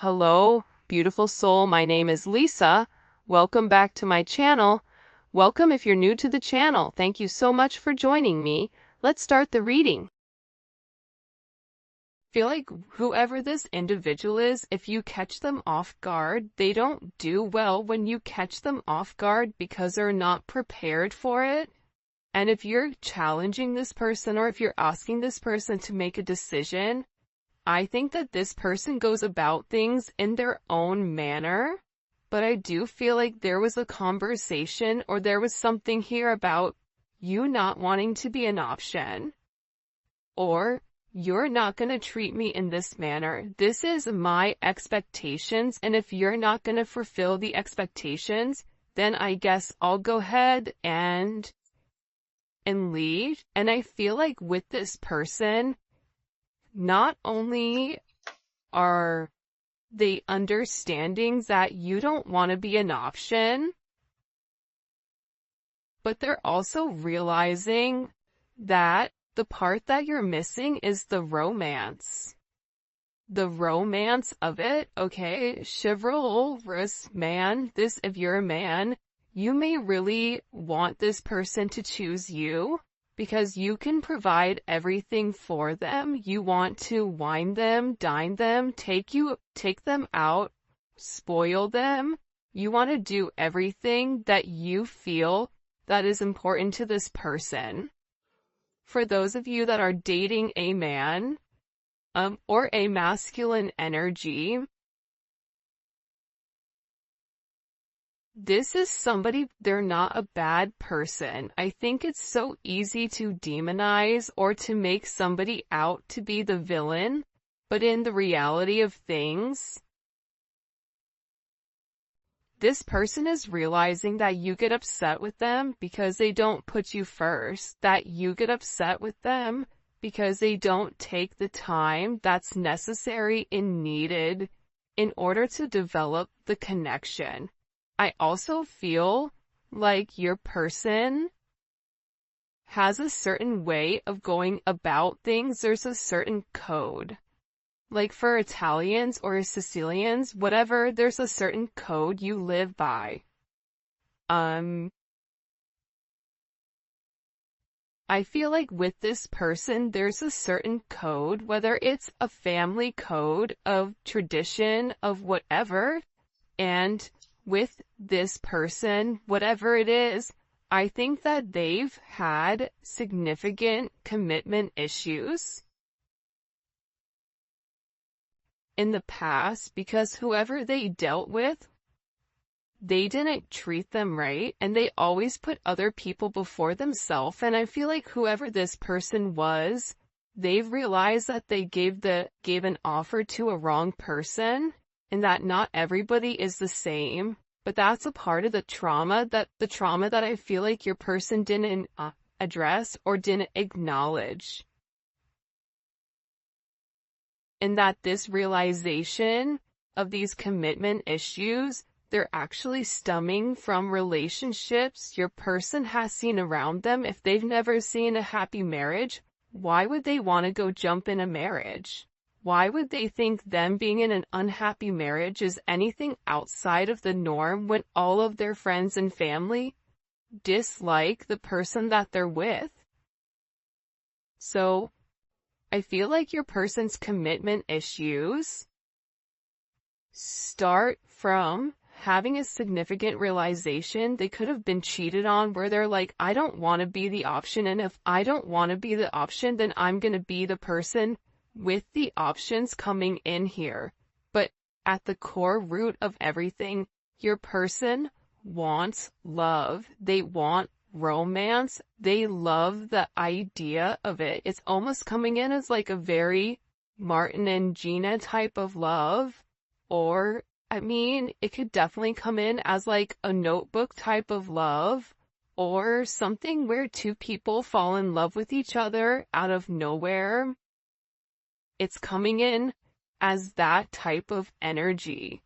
Hello, beautiful soul. My name is Lisa. Welcome back to my channel. Welcome if you're new to the channel. Thank you so much for joining me. Let's start the reading. Feel like whoever this individual is, if you catch them off guard, they don't do well when you catch them off guard because they're not prepared for it. And if you're challenging this person or if you're asking this person to make a decision, I think that this person goes about things in their own manner, but I do feel like there was a conversation or there was something here about you not wanting to be an option, or you're not going to treat me in this manner. This is my expectations, and if you're not going to fulfill the expectations, then I guess I'll go ahead and leave. And I feel like with this person, not only are they understanding that you don't want to be an option, but they're also realizing that the part that you're missing is the romance. The romance of it, okay? Chivalrous man, if you're a man, you may really want this person to choose you, because you can provide everything for them. You want to wine them, dine them, take them out, spoil them. You want to do everything that you feel that is important to this person. For those of you that are dating a man, or a masculine energy, this is somebody, they're not a bad person. I think it's so easy to demonize or to make somebody out to be the villain, but in the reality of things, this person is realizing that you get upset with them because they don't put you first, that you get upset with them because they don't take the time that's necessary and needed in order to develop the connection. I also feel like your person has a certain way of going about things. There's a certain code. Like for Italians or Sicilians, whatever, there's a certain code you live by. I feel like with this person, there's a certain code, whether it's a family code of tradition of whatever, and with this person, whatever it is, I think that they've had significant commitment issues in the past because whoever they dealt with, they didn't treat them right, and they always put other people before themselves. And I feel like whoever this person was, they've realized that they gave an offer to a wrong person, and that not everybody is the same, but that's a part of the trauma that I feel like your person didn't address or didn't acknowledge. And that this realization of these commitment issues, they're actually stemming from relationships your person has seen around them. If they've never seen a happy marriage, why would they want to go jump in a marriage? Why would they think them being in an unhappy marriage is anything outside of the norm when all of their friends and family dislike the person that they're with? So, I feel like your person's commitment issues start from having a significant realization they could have been cheated on, where they're like, I don't want to be the option, and if I don't want to be the option, then I'm going to be the person with the options coming in here. But at the core root of everything, your person wants love. They want romance. They love the idea of it. It's almost coming in as like a very Martin and Gina type of love, or I mean, it could definitely come in as like a Notebook type of love, or something where two people fall in love with each other out of nowhere. It's coming in as that type of energy,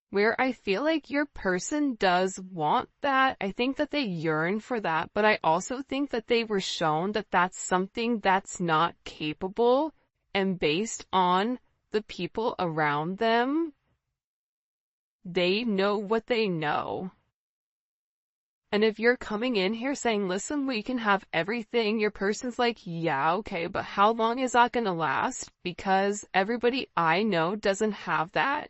where I feel like your person does want that. I think that they yearn for that, but I also think that they were shown that that's something that's not capable, and based on the people around them, they know what they know. And if you're coming in here saying, listen, we can have everything, your person's like, yeah, okay, but how long is that gonna last? Because everybody I know doesn't have that.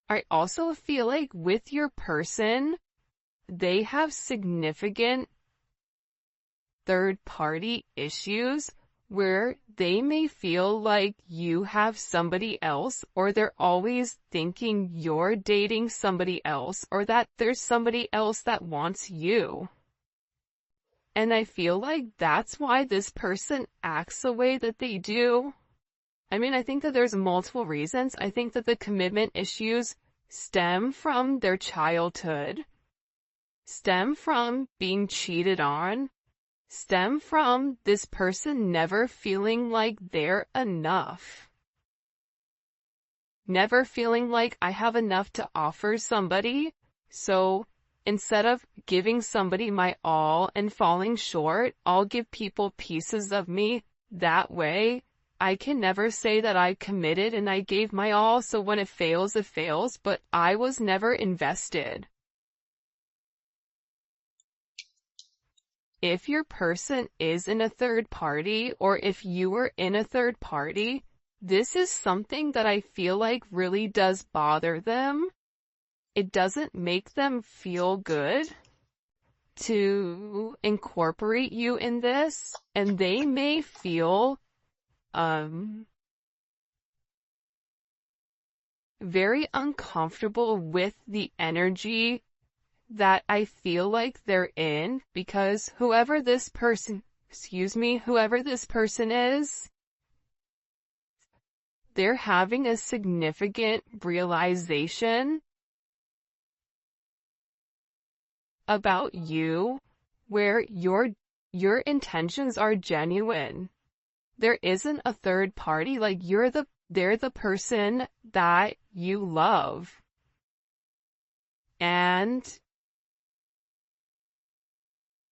I also feel like with your person, they have significant third-party issues where they may feel like you have somebody else, or they're always thinking you're dating somebody else, or that there's somebody else that wants you. And I feel like that's why this person acts the way that they do. I mean, I think that there's multiple reasons. I think that the commitment issues stem from their childhood, stem from being cheated on, stem from this person never feeling like they're enough. Never feeling like I have enough to offer somebody, so instead of giving somebody my all and falling short, I'll give people pieces of me. That way, I can never say that I committed and I gave my all, so when it fails, but I was never invested. If your person is in a third party, or if you were in a third party, this is something that I feel like really does bother them. It doesn't make them feel good to incorporate you in this, and they may feel very uncomfortable with the energy that I feel like they're in, because whoever this person is, they're having a significant realization about you where your intentions are genuine. There isn't a third party, like they're the person that you love. And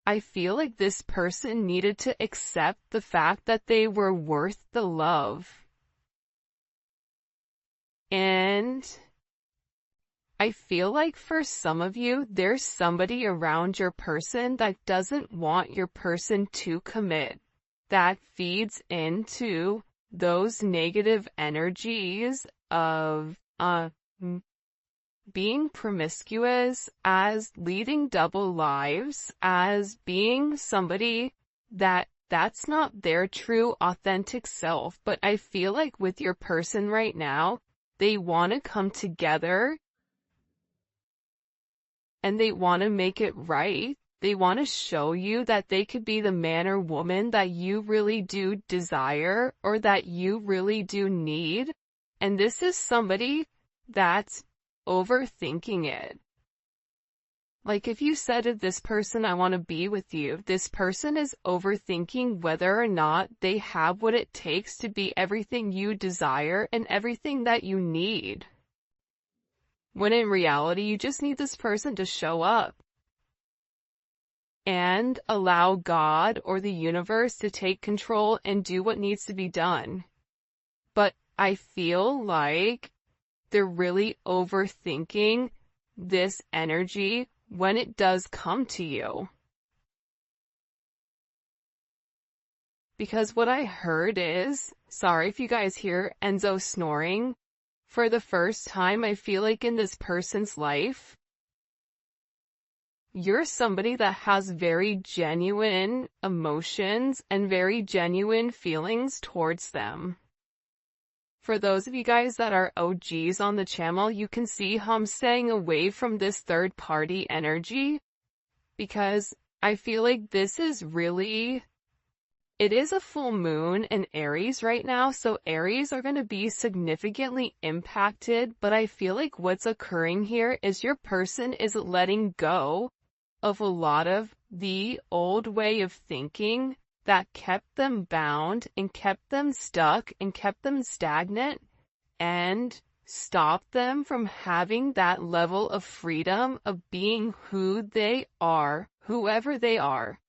I feel like this person needed to accept the fact that they were worth the love. And I feel like for some of you, there's somebody around your person that doesn't want your person to commit. That feeds into those negative energies of being promiscuous, as leading double lives, as being somebody that's not their true authentic self. But I feel like with your person right now, they want to come together and they want to make it right. They want to show you that they could be the man or woman that you really do desire, or that you really do need. And this is somebody that's overthinking it. Like if you said to this person, I want to be with you, this person is overthinking whether or not they have what it takes to be everything you desire and everything that you need. When in reality, you just need this person to show up and allow God or the universe to take control and do what needs to be done. But I feel like they're really overthinking this energy when it does come to you. Because what I heard is, sorry if you guys hear Enzo snoring, for the first time I feel like in this person's life, you're somebody that has very genuine emotions and very genuine feelings towards them. For those of you guys that are OGs on the channel, you can see how I'm staying away from this third party energy, because I feel like this is really, it is a full moon in Aries right now, so Aries are going to be significantly impacted, but I feel like what's occurring here is your person is letting go of a lot of the old way of thinking that kept them bound and kept them stuck and kept them stagnant and stopped them from having that level of freedom of being who they are, whoever they are.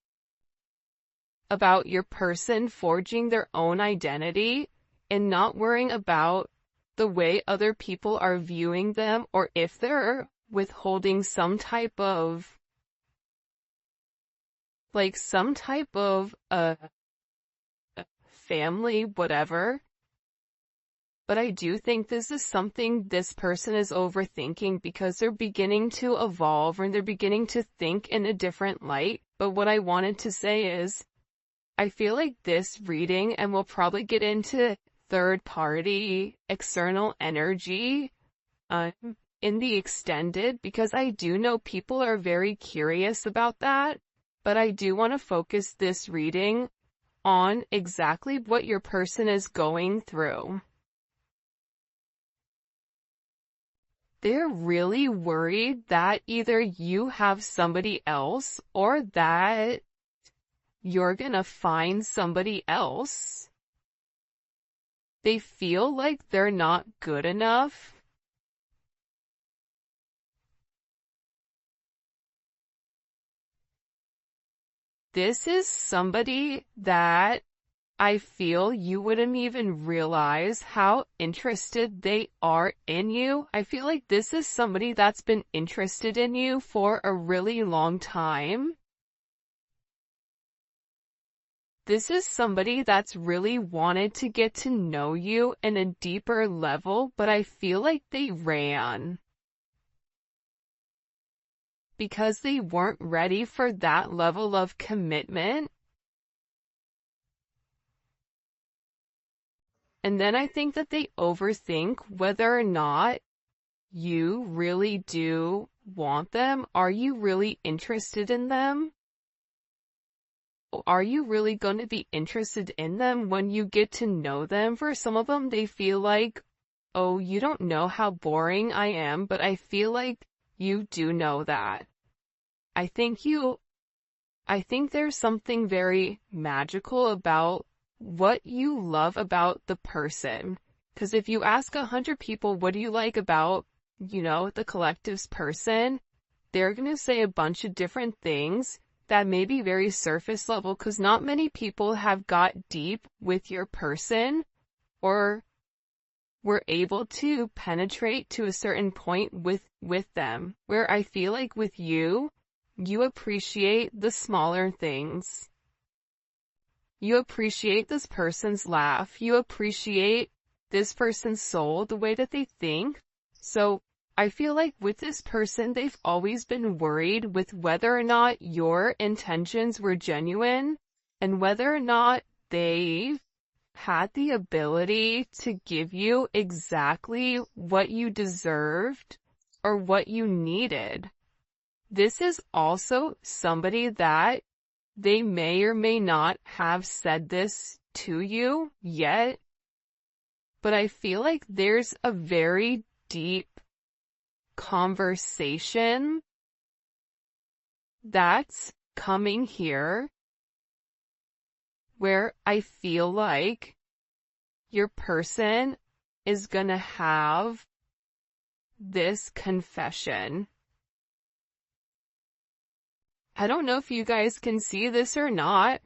about your person forging their own identity and not worrying about the way other people are viewing them, or if they're withholding some type of family, whatever. But I do think this is something this person is overthinking because they're beginning to evolve and they're beginning to think in a different light. But what I wanted to say is, I feel like this reading, and we'll probably get into third party, external energy, in the extended, because I do know people are very curious about that. But I do want to focus this reading on exactly what your person is going through. They're really worried that either you have somebody else or that you're gonna find somebody else. They feel like they're not good enough. This is somebody that I feel you wouldn't even realize how interested they are in you. I feel like this is somebody that's been interested in you for a really long time. This is somebody that's really wanted to get to know you in a deeper level, but I feel like they ran because they weren't ready for that level of commitment. And then I think that they overthink whether or not you really do want them. Are you really interested in them? Are you really going to be interested in them when you get to know them? For some of them, they feel like, oh, you don't know how boring I am, but I feel like you do know that. I think there's something very magical about what you love about the person. Because if you ask 100 people, what do you like about, the collective's person, they're going to say a bunch of different things that may be very surface level, because not many people have got deep with your person or were able to penetrate to a certain point with them. Where I feel like with you, you appreciate the smaller things. You appreciate this person's laugh. You appreciate this person's soul, the way that they think. So I feel like with this person, they've always been worried with whether or not your intentions were genuine and whether or not they had the ability to give you exactly what you deserved or what you needed. This is also somebody that they may or may not have said this to you yet, but I feel like there's a very deep conversation that's coming here where I feel like your person is gonna have this confession. I don't know if you guys can see this or not.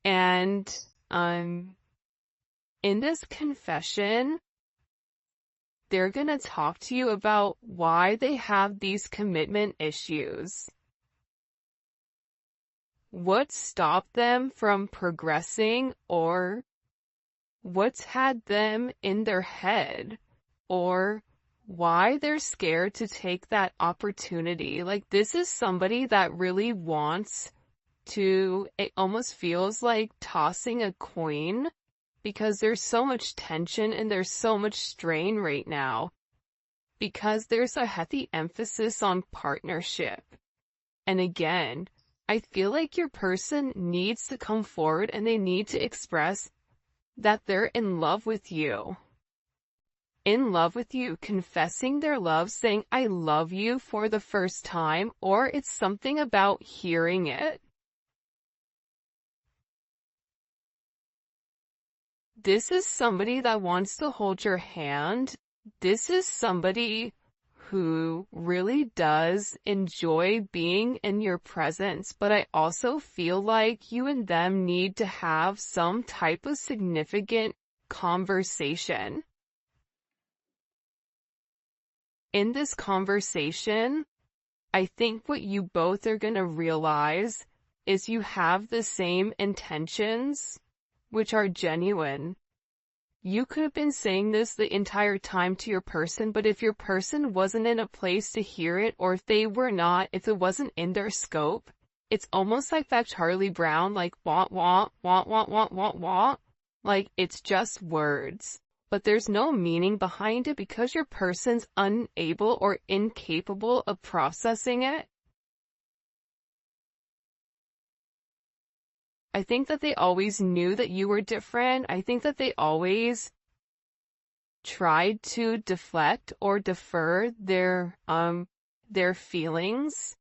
And in this confession, they're gonna talk to you about why they have these commitment issues. What stopped them from progressing, or what's had them in their head, or why they're scared to take that opportunity. Like, this is somebody that really wants to, it almost feels like tossing a coin, because there's so much tension and there's so much strain right now, because there's a heavy emphasis on partnership. And again, I feel like your person needs to come forward and they need to express that they're in love with you. In love with you, confessing their love, saying, I love you for the first time, or it's something about hearing it. This is somebody that wants to hold your hand. This is somebody who really does enjoy being in your presence, but I also feel like you and them need to have some type of significant conversation. In this conversation, I think what you both are going to realize is you have the same intentions, which are genuine. You could have been saying this the entire time to your person, but if your person wasn't in a place to hear it, or if it wasn't in their scope, it's almost like that Charlie Brown, like, want, like, it's just words. But there's no meaning behind it because your person's unable or incapable of processing it. I think that they always knew that you were different. I think that they always tried to deflect or defer their feelings.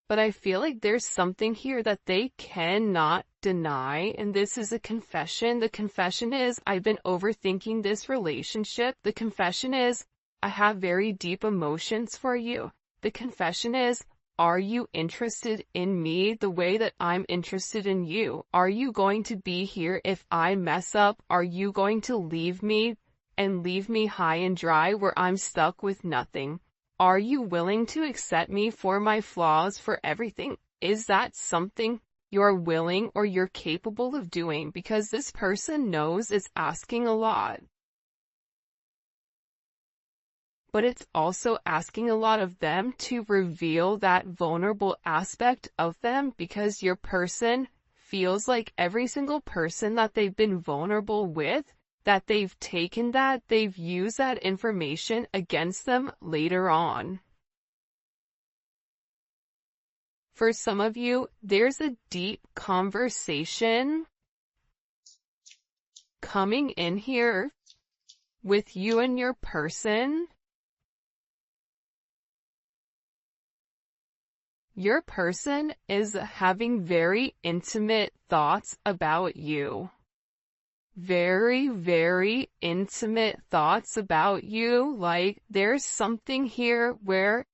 But I feel like there's something here that they cannot deny, and this is a confession. The confession is, I've been overthinking this relationship. The confession is, I have very deep emotions for you. The confession is, are you interested in me the way that I'm interested in you? Are you going to be here if I mess up? Are you going to leave me and leave me high and dry where I'm stuck with nothing? Are you willing to accept me for my flaws, for everything? Is that something you're willing or you're capable of doing? Because this person knows it's asking a lot. But it's also asking a lot of them to reveal that vulnerable aspect of them, because your person feels like every single person that they've been vulnerable with, that they've taken that, they've used that information against them later on. For some of you, there's a deep conversation coming in here with you and your person. Your person is having very intimate thoughts about you. Very, very intimate thoughts about you. Like, there's something here where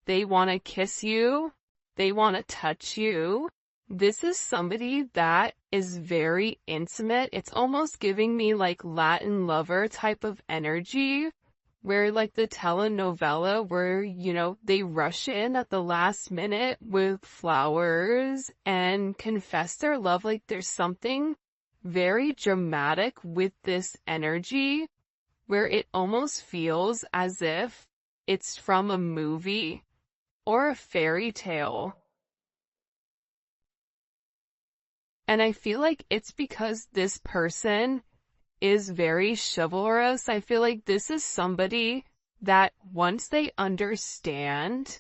they want to kiss you. They want to touch you. This is somebody that is very intimate. It's almost giving me like Latin lover type of energy, where like the telenovela where, they rush in at the last minute with flowers and confess their love. Like, there's something very dramatic with this energy where it almost feels as if it's from a movie or a fairy tale. And I feel like it's because this person is very chivalrous. I feel like this is somebody that once they understand,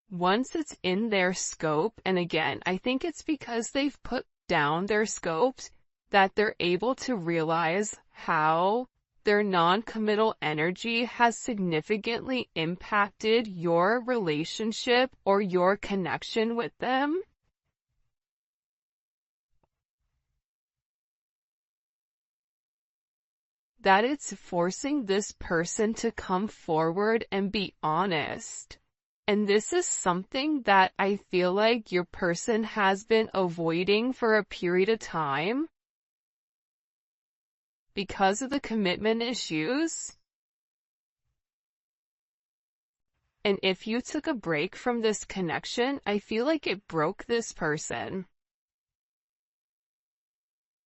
once it's in their scope, and again, I think it's because they've put down their scopes, that they're able to realize how their non-committal energy has significantly impacted your relationship or your connection with them. That it's forcing this person to come forward and be honest. And this is something that I feel like your person has been avoiding for a period of time because of the commitment issues. And if you took a break from this connection, I feel like it broke this person.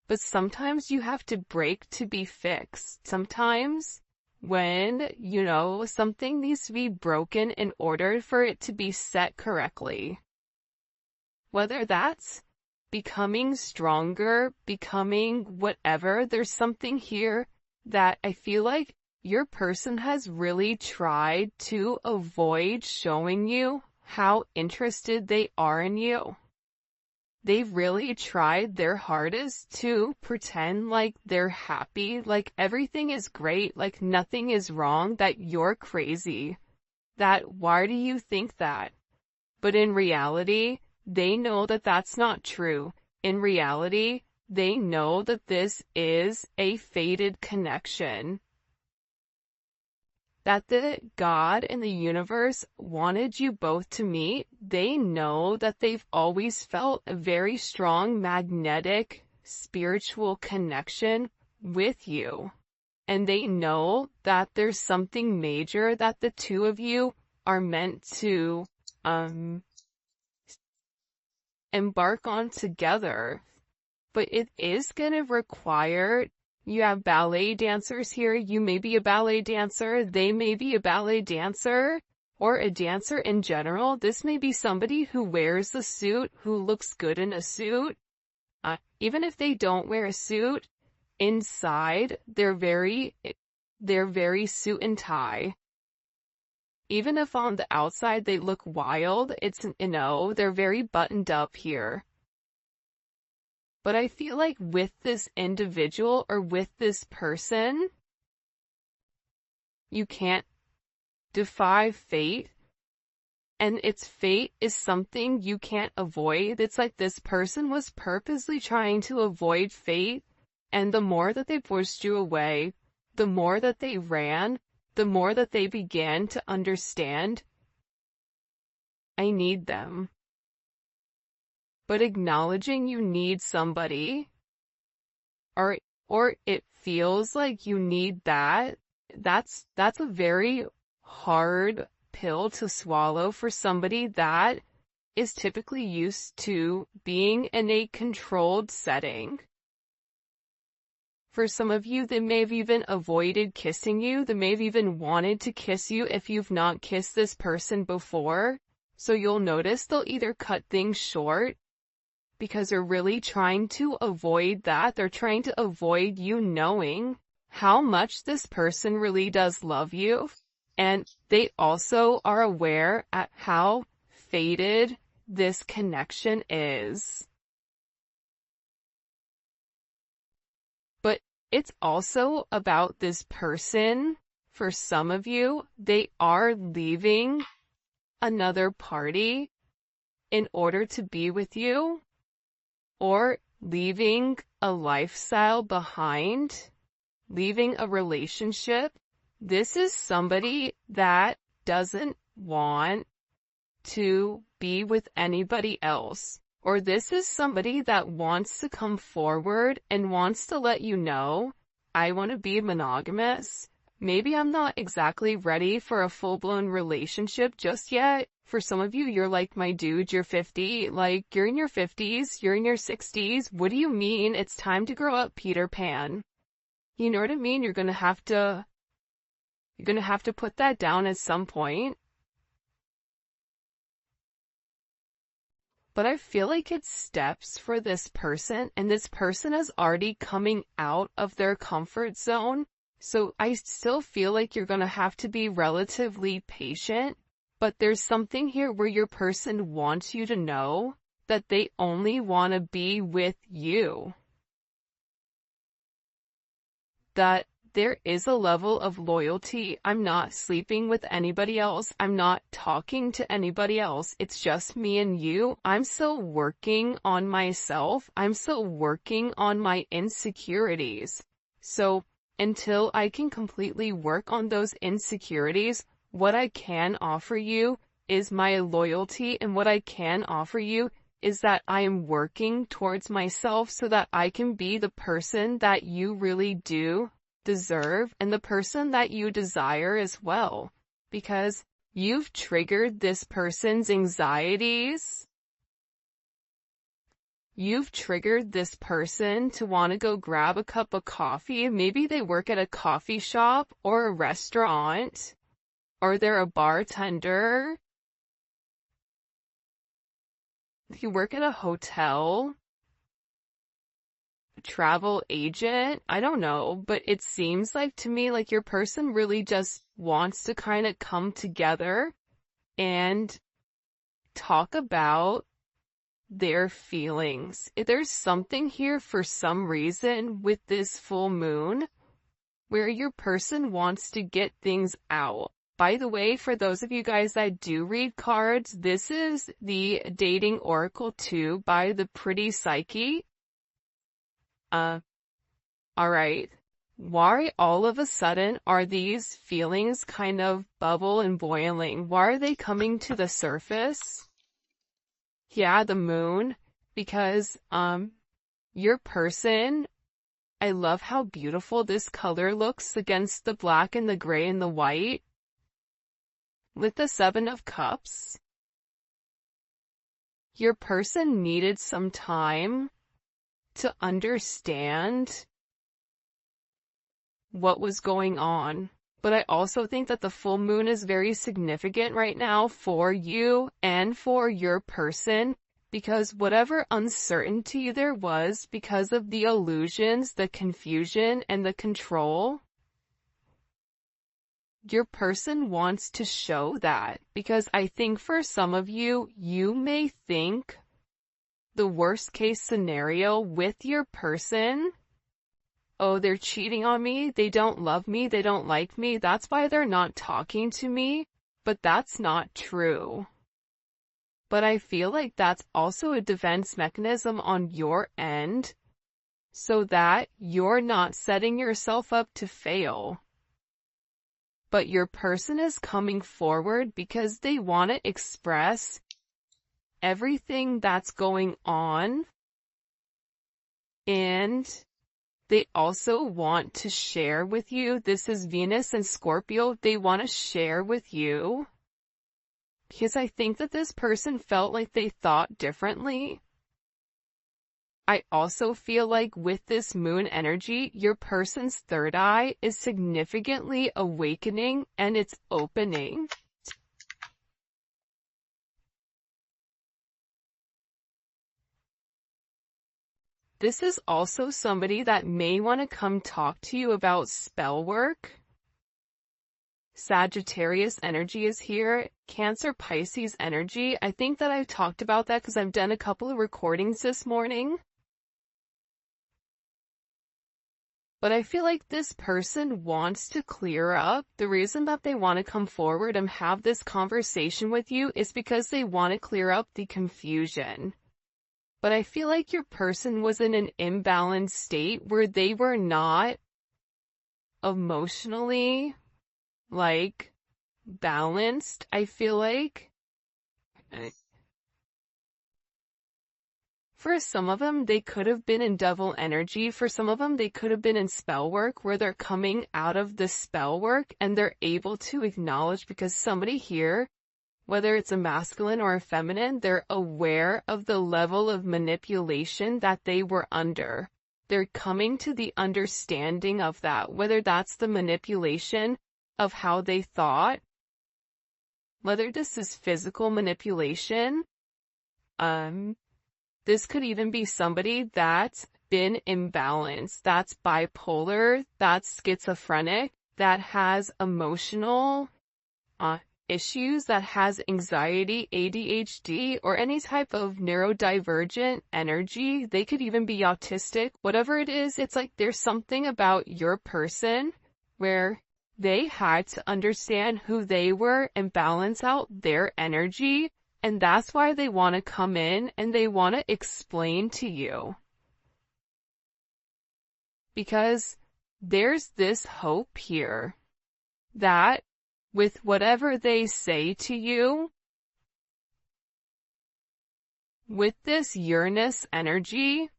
But sometimes you have to break to be fixed. Sometimes when, something needs to be broken in order for it to be set correctly. Whether that's becoming stronger, becoming whatever, there's something here that I feel like your person has really tried to avoid showing you how interested they are in you. They've really tried their hardest to pretend like they're happy, like everything is great, like nothing is wrong, that you're crazy. That why do you think that? But in reality, they know that that's not true. In reality, they know that this is a fated connection. that the God and the universe wanted you both to meet. They know that they've always felt a very strong magnetic spiritual connection with you. And they know that there's something major that the two of you are meant to embark on together. But it is going to require, you have ballet dancers here, you may be a ballet dancer, they may be a ballet dancer, or a dancer in general. This may be somebody who wears a suit, who looks good in a suit. Even if they don't wear a suit, inside, they're very suit and tie. Even if on the outside they look wild, they're very buttoned up here. But I feel like with this individual or with this person, you can't defy fate. And its fate is something you can't avoid. It's like this person was purposely trying to avoid fate. And the more that they pushed you away, the more that they ran, the more that they began to understand, I need them. But acknowledging you need somebody, or it feels like you need that's a very hard pill to swallow for somebody that is typically used to being in a controlled setting. For some of you, they may have even avoided kissing you. They may have even wanted to kiss you if you've not kissed this person before. So you'll notice they'll either cut things short because they're really trying to avoid that. They're trying to avoid you knowing how much this person really does love you. And they also are aware at how fated this connection is. But it's also about this person. For some of you, they are leaving another party in order to be with you, or leaving a lifestyle behind, leaving a relationship. This is somebody that doesn't want to be with anybody else. Or this is somebody that wants to come forward and wants to let you know, I want to be monogamous. Maybe I'm not exactly ready for a full-blown relationship just yet. For some of you, you're like, my dude, you're 50. Like, you're in your 50s, you're in your 60s. What do you mean? It's time to grow up, Peter Pan. You know what I mean? You're gonna have to put that down at some point. But I feel like it's steps for this person, and this person is already coming out of their comfort zone. So I still feel like you're gonna have to be relatively patient, but there's something here where your person wants you to know that they only want to be with you. That there is a level of loyalty. I'm not sleeping with anybody else. I'm not talking to anybody else. It's just me and you. I'm still working on myself. I'm still working on my insecurities. So until I can completely work on those insecurities, what I can offer you is my loyalty, and what I can offer you is that I am working towards myself so that I can be the person that you really do deserve and the person that you desire as well, because you've triggered this person's anxieties. You've triggered this person to want to go grab a cup of coffee. Maybe they work at a coffee shop or a restaurant, or they're a bartender. You work at a hotel, travel agent, I don't know, but it seems like to me like your person really just wants to kind of come together and talk about their feelings. There's something here for some reason with this full moon where your person wants to get things out. By the way, for those of you guys that do read cards, this is the Dating Oracle 2 by the Pretty Psyche. Alright. Why all of a sudden are these feelings kind of bubble and boiling? Why are they coming to the surface? Yeah, the moon, because, your person, I love how beautiful this color looks against the black and the gray and the white. With the Seven of Cups, your person needed some time to understand what was going on. But I also think that the full moon is very significant right now for you and for your person, because whatever uncertainty there was because of the illusions, the confusion, and the control, your person wants to show that. Because I think for some of you, you may think the worst case scenario with your person, oh, they're cheating on me, they don't love me, they don't like me, that's why they're not talking to me. But that's not true. But I feel like that's also a defense mechanism on your end, so that you're not setting yourself up to fail. But your person is coming forward because they want to express everything that's going on, and they also want to share with you. This is Venus and Scorpio. They want to share with you because I think that this person felt like they thought differently. I also feel like with this moon energy, your person's third eye is significantly awakening and it's opening. This is also somebody that may want to come talk to you about spell work. Sagittarius energy is here. Cancer, Pisces energy. I think that I've talked about that because I've done a couple of recordings this morning. But I feel like this person wants to clear up. The reason that they want to come forward and have this conversation with you is because they want to clear up the confusion. But I feel like your person was in an imbalanced state where they were not emotionally, balanced, I feel like. For some of them, they could have been in devil energy. For some of them, they could have been in spell work where they're coming out of the spell work and they're able to acknowledge, because somebody here, whether it's a masculine or a feminine, they're aware of the level of manipulation that they were under. They're coming to the understanding of that, whether that's the manipulation of how they thought, whether this is physical manipulation. This could even be somebody that's been imbalanced, that's bipolar, that's schizophrenic, that has emotional issues, that has anxiety, ADHD, or any type of neurodivergent energy. They could even be autistic. Whatever it is, it's like there's something about your person where they had to understand who they were and balance out their energy, and that's why they want to come in and they want to explain to you. Because there's this hope here that with whatever they say to you, with this Uranus energy,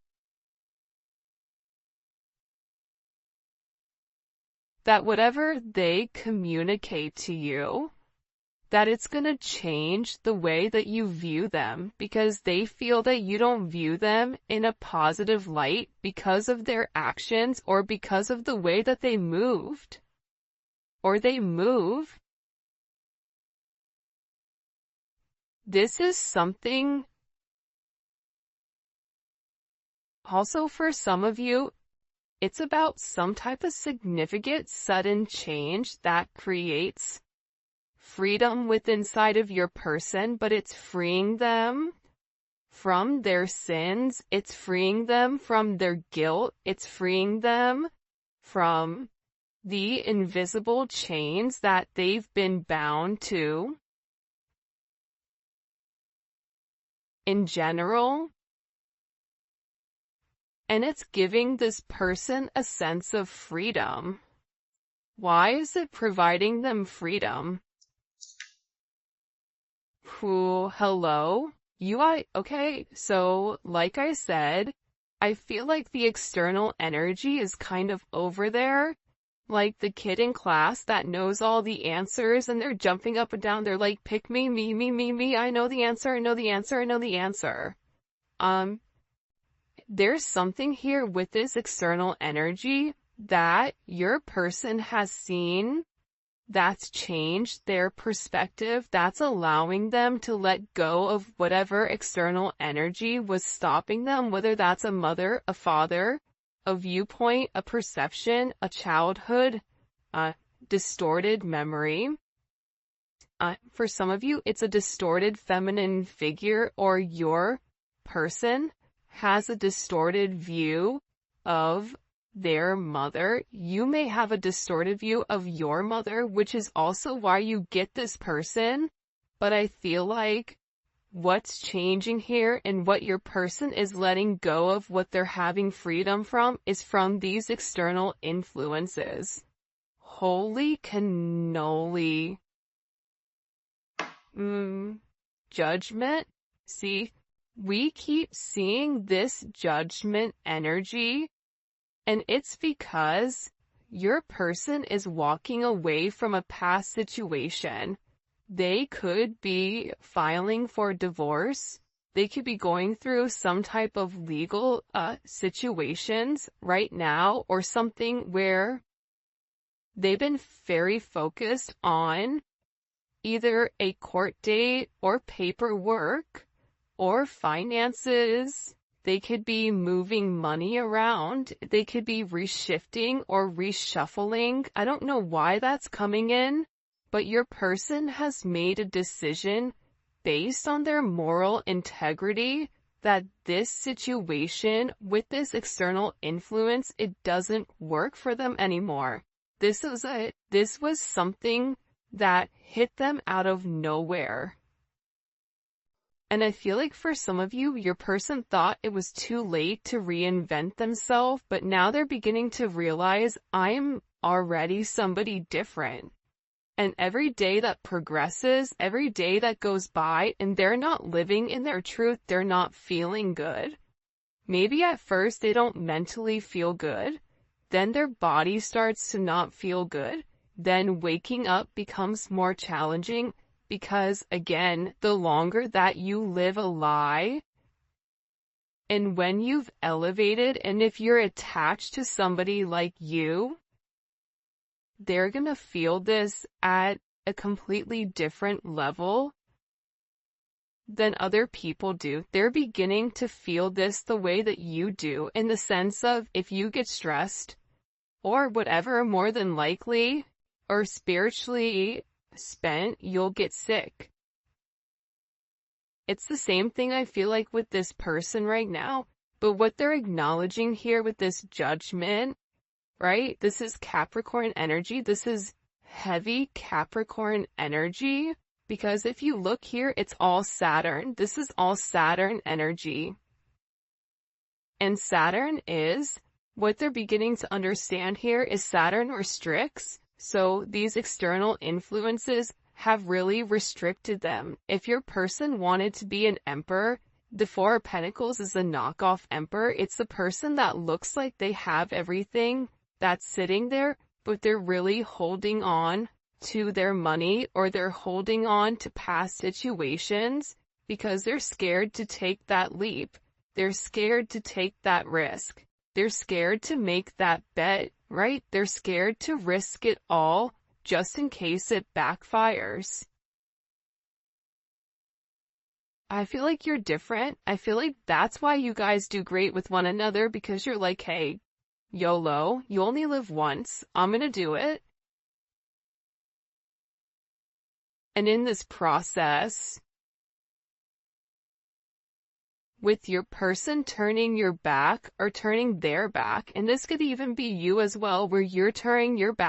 that whatever they communicate to you, that it's going to change the way that you view them, because they feel that you don't view them in a positive light because of their actions or because of the way that they moved or they move. This is something also for some of you. It's about some type of significant sudden change that creates freedom within inside of your person, but it's freeing them from their sins, it's freeing them from their guilt, it's freeing them from the invisible chains that they've been bound to. In general, and it's giving this person a sense of freedom. Why is it providing them freedom? Hello? Okay, so like I said, I feel like the external energy is kind of over there, like the kid in class that knows all the answers and they're jumping up and down. They're like, pick me, me, I know the answer, I know the answer, I know the answer. There's something here with this external energy that your person has seen that's changed their perspective, that's allowing them to let go of whatever external energy was stopping them, whether that's a mother, a father, a viewpoint, a perception, a childhood, a distorted memory. For some of you, it's a distorted feminine figure, or your person has a distorted view of their mother. You may have a distorted view of your mother, which is also why you get this person. But I feel like what's changing here and what your person is letting go of, what they're having freedom from, is from these external influences. Holy cannoli. Judgment. See, we keep seeing this judgment energy, and it's because your person is walking away from a past situation. They could be filing for divorce. They could be going through some type of legal situations right now, or something where they've been very focused on either a court date or paperwork or finances. They could be moving money around. They could be reshifting or reshuffling. I don't know why that's coming in, but your person has made a decision based on their moral integrity that this situation with this external influence, it doesn't work for them anymore. This was something that hit them out of nowhere. And I feel like for some of you, your person thought it was too late to reinvent themselves, but now they're beginning to realize, I'm already somebody different. And every day that progresses, every day that goes by, and they're not living in their truth, they're not feeling good. Maybe at first they don't mentally feel good, then their body starts to not feel good, then waking up becomes more challenging. Because, again, the longer that you live a lie, and when you've elevated, and if you're attached to somebody like you, they're gonna feel this at a completely different level than other people do. They're beginning to feel this the way that you do, in the sense of, if you get stressed, or whatever, more than likely, or spiritually spent, you'll get sick. It's the same thing I feel like with this person right now, but what they're acknowledging here with this judgment, right? This is Capricorn energy. This is heavy Capricorn energy, because if you look here, it's all Saturn. This is all Saturn energy. And Saturn is, what they're beginning to understand here is Saturn restricts. So these external influences have really restricted them. If your person wanted to be an emperor, the Four of Pentacles is a knockoff emperor. It's the person that looks like they have everything that's sitting there, but they're really holding on to their money, or they're holding on to past situations because they're scared to take that leap. They're scared to take that risk. They're scared to make that bet, right? They're scared to risk it all just in case it backfires. I feel like you're different. I feel like that's why you guys do great with one another, because you're like, hey, YOLO, you only live once. I'm gonna do it. And in this process, with your person turning your back or turning their back, and this could even be you as well, where you're turning your back